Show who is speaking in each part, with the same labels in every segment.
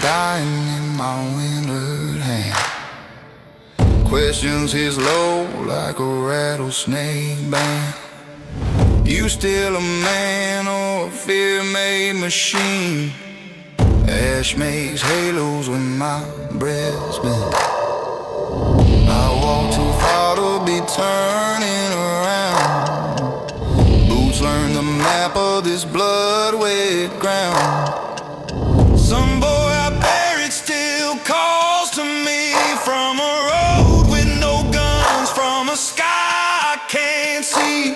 Speaker 1: dying in my winded hand. Questions his low like a rattlesnake band. You still a man or a fear-made machine? Ash makes halos when my breath's been. I walk too far to be turning around. Boots learn the map of this blood-wet ground. Some boy I buried still calls to me from a road with no guns, from a sky I can't see.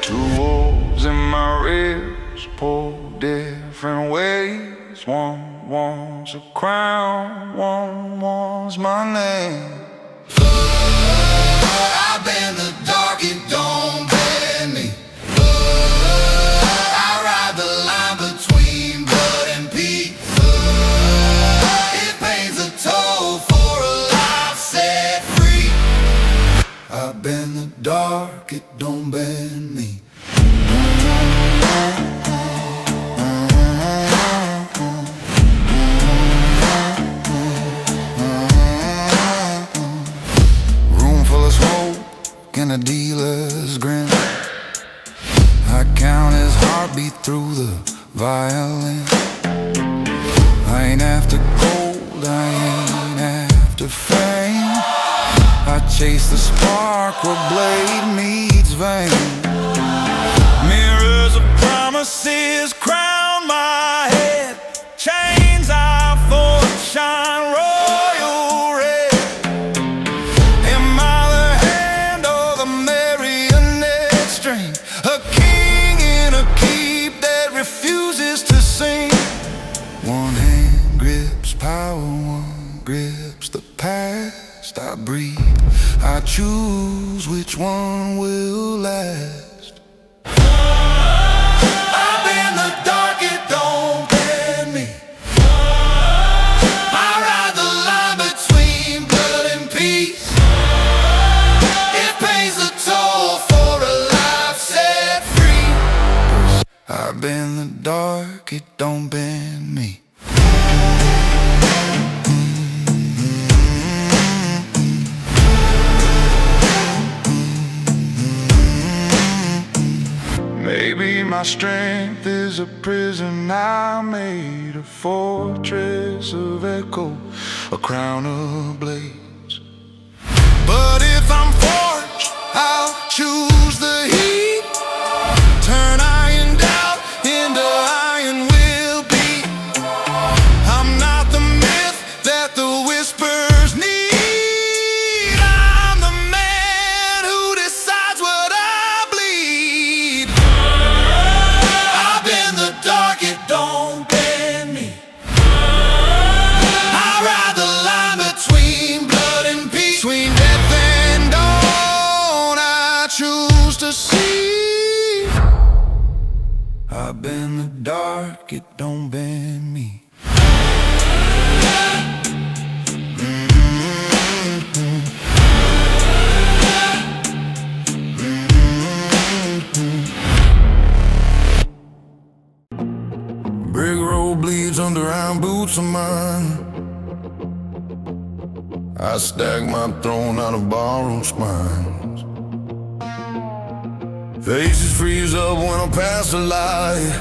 Speaker 1: Two wolves in my ribs pull different ways. One wants a crown, one wants my name. I've been the dark, it don't bend me. I ride the line between blood and peace. It pays a toll for a life set free. I've been the dark, it don't bend me. And a dealer's grin. I count his heartbeat through the violin. I ain't after gold, I ain't after fame. I chase the spark where blade meets vein. Mirrors of promises crown my head. Chains I forge shine royal red. A king in a keep that refuses to sing. One hand grips power, one grips the past. I breathe, I choose which one will last. I've been the dark, it don't bend me. I ride the line between blood and peace. It pays the toll for a life set free. I've been the dark, it don't bend me. Maybe my strength is a prison I made, a fortress of echo, a crown of blades. But if I'm forged, I'll choose the heat. Turn iron doubt into iron will be. I'm not the myth that the whispers need. I'm the man who decides what I bleed. I've been the dark, it don't bend me. I ride the line between blood and peace. Between death and dawn, I choose to see. I've been the dark, it don't bend me. Brick road bleeds under iron boots of mine. I stack my throne out of borrowed spines. Faces freeze up when I pass the light.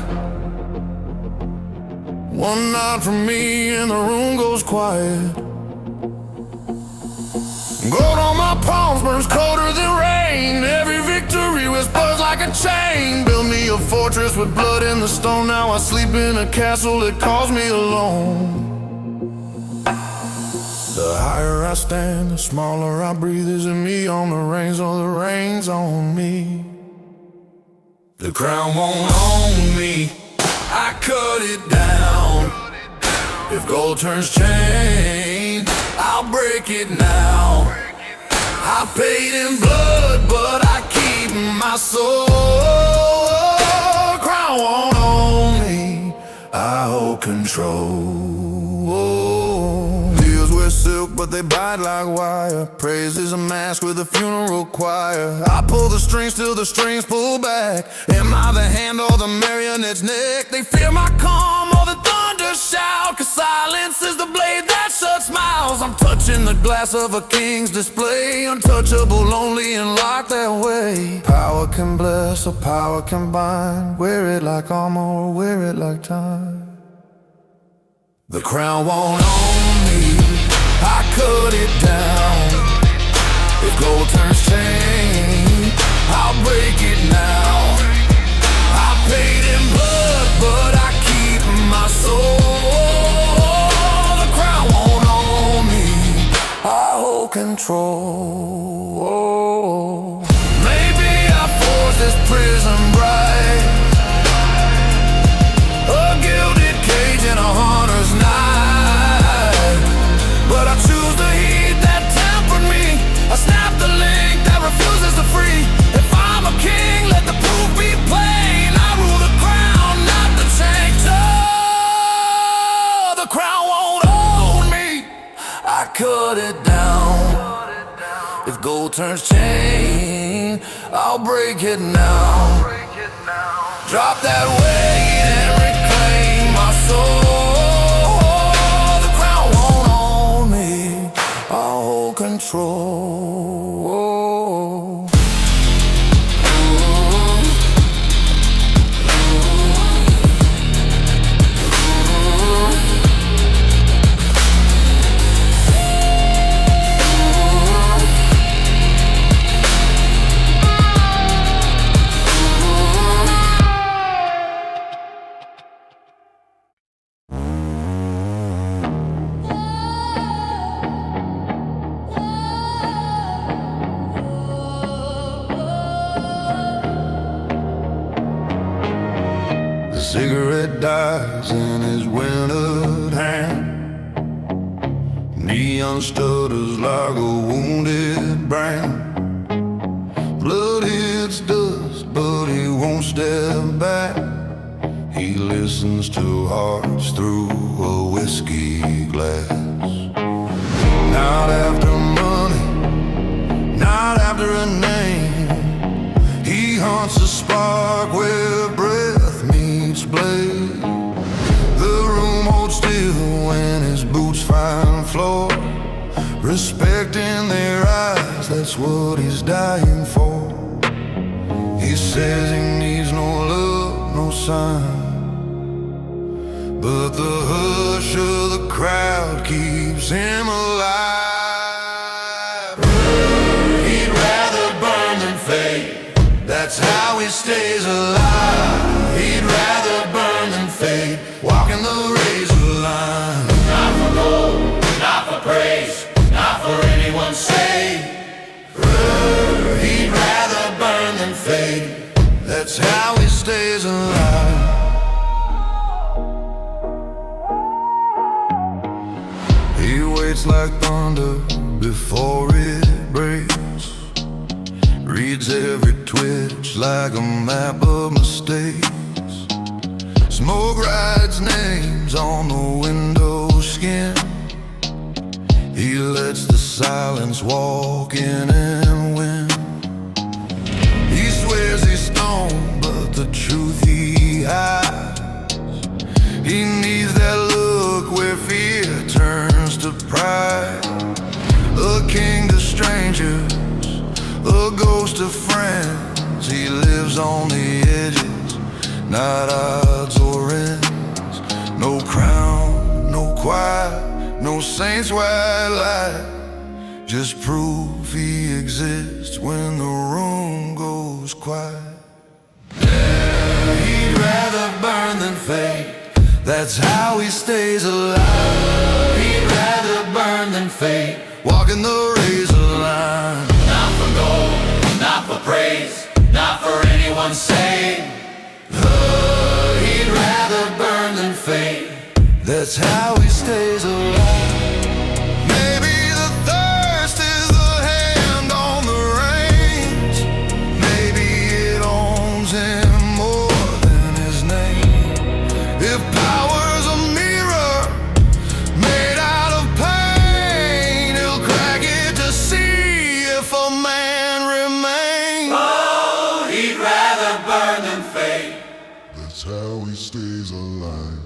Speaker 1: One nod from me and the room goes quiet. Gold on my palms burns colder than rain. Every victory whispers like a chain. Build me a fortress with blood in the stone. Now I sleep in a castle that calls me alone. The higher I stand, the smaller I breathe. Is it me on the reins or the reins on me? The crown won't own me, I cut it down. If gold turns chain, I'll break it now. I paid in blood, but I keep my soul. Crown won't own me, I hold control. Deals with silk, but they bite like wire. Praise is a mask with a funeral choir. I pull the strings till the strings pull back. Am I the hand or the marionette's neck? They fear my calm or the thunder just shout, 'cause silence is the blade that shuts mouths. I'm touching the glass of a king's display, untouchable, only and locked that way. Power can bless or power can bind, wear it like armor or wear it like time. The crown won't own me, I cut it down. If gold turns chain, I'll break it now. I paid in blood, but I keep my soul. The crown won't own me, I hold control. Maybe I forced this prison bright, a gilded cage in a hunter's night. But I choose the heat that tempered me, I snap the link that refuses to free. If I'm a king, let the proof be plain. I rule the crown, not the chains. Oh, the crown won't own me, I cut it down. If gold turns chain, I'll break it now. Drop that weight and reclaim my soul. The crown won't own me, I'll hold control. Cigarette dies in his withered hand. Neon stutters like a wounded brain. Blood hits dust, but he won't step back. He listens to hearts through a whiskey glass. Not after money, not after a name. He hunts a spark where breath meets blade. The room holds still when his boots find floor. Respecting their eyes, that's what he's dying for. He says he needs no love, no sign, but the hush of the crowd keeps him alive. He'd rather burn than fade, that's how he stays alive. He'd rather burn than fade, walking the razor line. Not for gold, not for praise, not for anyone's sake. He'd rather burn than fade, that's how he stays alive. He waits like thunder before it breaks, reads every twitch like a map of mistakes. Smoke writes names on the window skin. He lets the silence walk in and win. He swears he's stoned, but the truth he hides. He needs that look where fear turns to pride. A king to strangers, a ghost of friends. He lives on the edges, not odds or ends. No crown, no quiet, no saint's white light, just proof he exists when the room goes quiet. He'd rather burn than fade, that's how he stays alive. He'd rather burn than fade, walking the razor line. Not for gold, not for praise, not for anyone's sake. He'd rather burn than fade, that's how he stays alive. Maybe the thirst is the hand on the reins. Maybe it owns him more than his name. If power's a mirror made out of pain, he'll crack it to see if a man remains. Oh, he'd rather burn than fade, that's how he stays alive.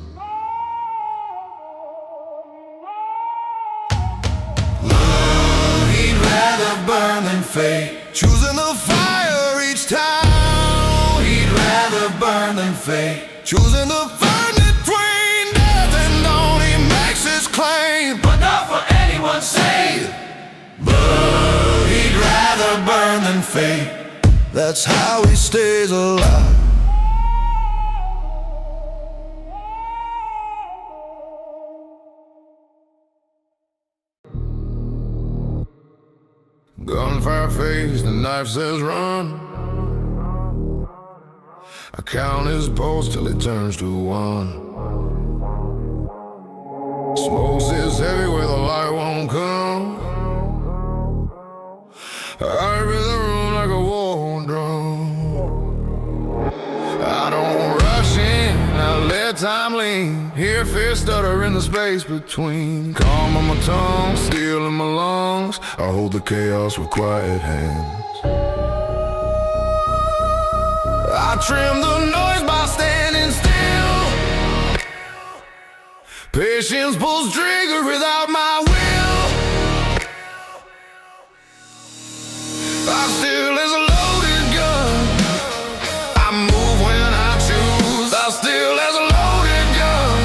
Speaker 1: fate, choosing the fire each time. He'd rather burn than fate, choosing the burn between death and dawn. He makes his claim, but not for anyone's sake. But he'd rather burn than fate. That's how he stays alive. Gunfire fades, the knife says run. I count his bolts till it turns to one. Smoke sits heavy where the light won't come. I read the room like a war drum. I don't rush in, I let time lean. Hear fear stutter in the space between. Calm on my tongue, steel in my lungs. I hold the chaos with quiet hands. I trim the noise by standing still. Patience pulls trigger without my will. I still as a loaded gun. I move when I choose. I still as a loaded gun.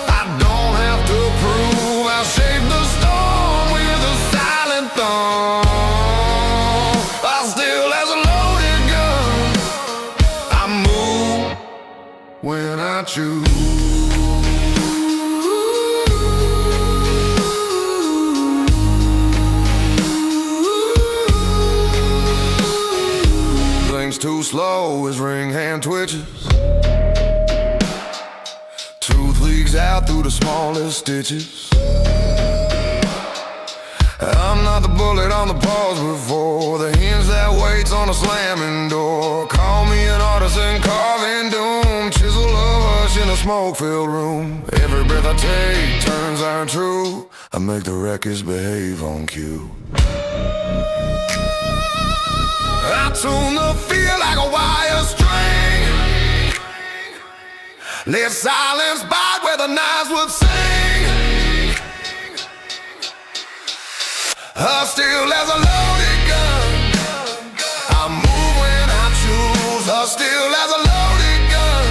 Speaker 1: I don't have to prove. I shape the storm with a silent thumb. I still as a loaded gun. I move when I choose. Too slow, his ring hand twitches. Truth leaks out through the smallest stitches. I'm not the bullet on the pause before, the hinge that waits on a slamming door. Call me an artisan carving doom, chisel of hush in a smoke-filled room. Every breath I take turns iron true. I make the wreckers behave on cue. I tune the fear like a wire string. Let silence bite where the knives would sing. Still as a loaded gun. I move when I choose. Still as a loaded gun.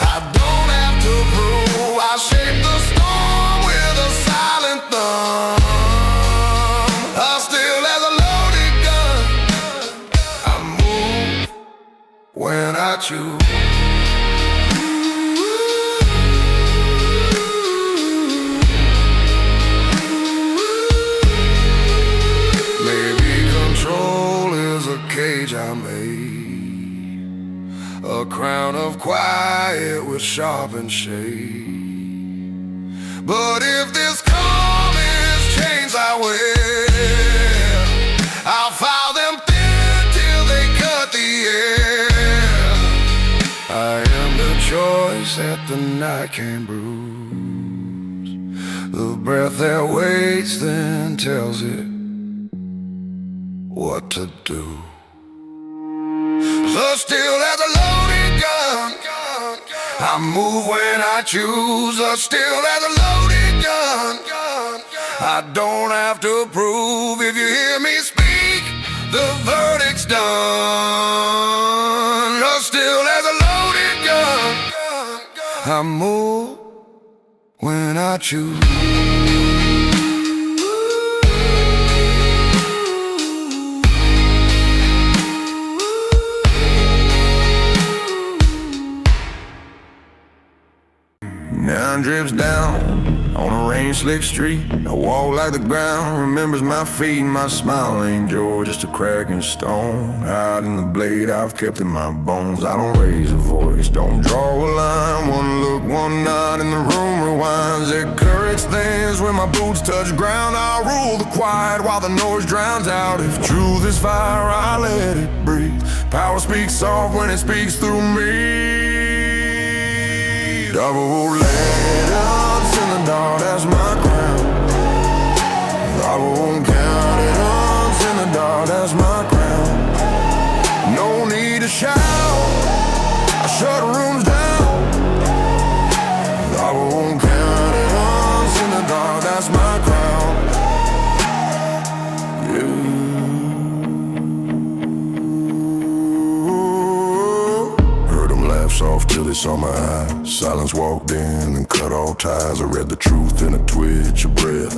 Speaker 1: I don't have to prove. I shape the storm with a silent thumb. Still as a loaded gun. I move when I choose. Cage I made, a crown of quiet with sharpened shade. But if this calm is chains I wear, I'll file them thin till they cut the air. I am the choice that the night can bruise, the breath that waits then tells it what to do. So still as a loaded gun, I move when I choose. Still as a loaded gun, I don't have to prove. If you hear me speak, the verdict's done. Still as a loaded gun, I move when I choose. Now drips down on a rain-slick street. I walk like the ground remembers my feet, and my smile ain't joy, just a cracking stone. Out in the blade I've kept in my bones. I don't raise a voice, don't draw a line. One look, one nod, and the room rewinds. That courage thins when my boots touch ground. I'll rule the quiet while the noise drowns out. If truth is fire, I let it breathe. Power speaks soft when it speaks through me. Double letters in the dark, that's my crown. Double counted in the dark, that's my crown. No need to shout, I shut rooms down. Double counted in the dark, that's my crown. Yeah.
Speaker 2: saw my eyes. Silence walked in and cut all ties. I read the truth in a twitch of breath.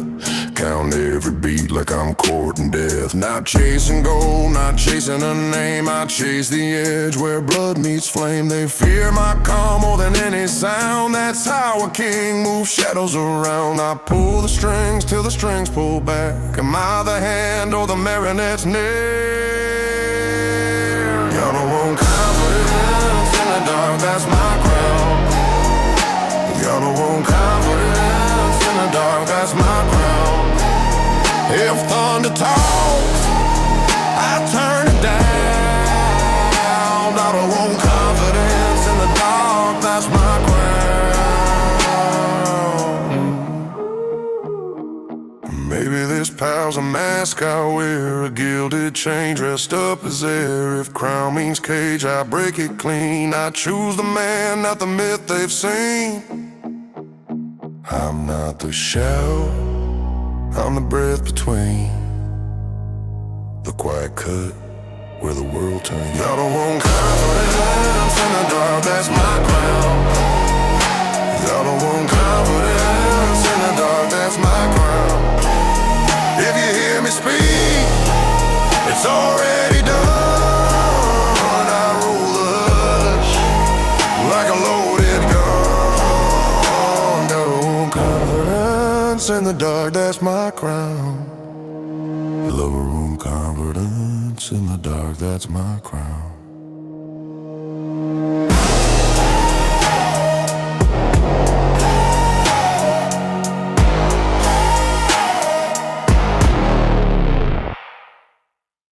Speaker 2: Count every beat like I'm courting death. Not chasing gold, not chasing a name. I chase the edge where blood meets flame. They fear my call more than any sound. That's how a king moves shadows around. I pull the strings till the strings pull back. Am I the hand or the marionette's neck? Y'all don't want confidence in the dark, that's my crown. Y'all don't want confidence in the dark, that's my crown. If thunder talks, I turn it down. I don't want confidence in the dark, that's my crown. Maybe this pal's a mask I wear, a gilded chain dressed up as air. If crown means cage, I break it clean. I choose the man, not the myth they've seen. I'm not the shout, I'm the breath between the quiet cut where the world turns. Y'all don't want confidence in the dark, that's my crown. Y'all don't want confidence in the dark, that's my crown. If you hear me speak, it's already done. I roll the hush like a loaded gun. Don't want confidence in the dark, that's my crown. Lower room confidence in the dark, that's my crown.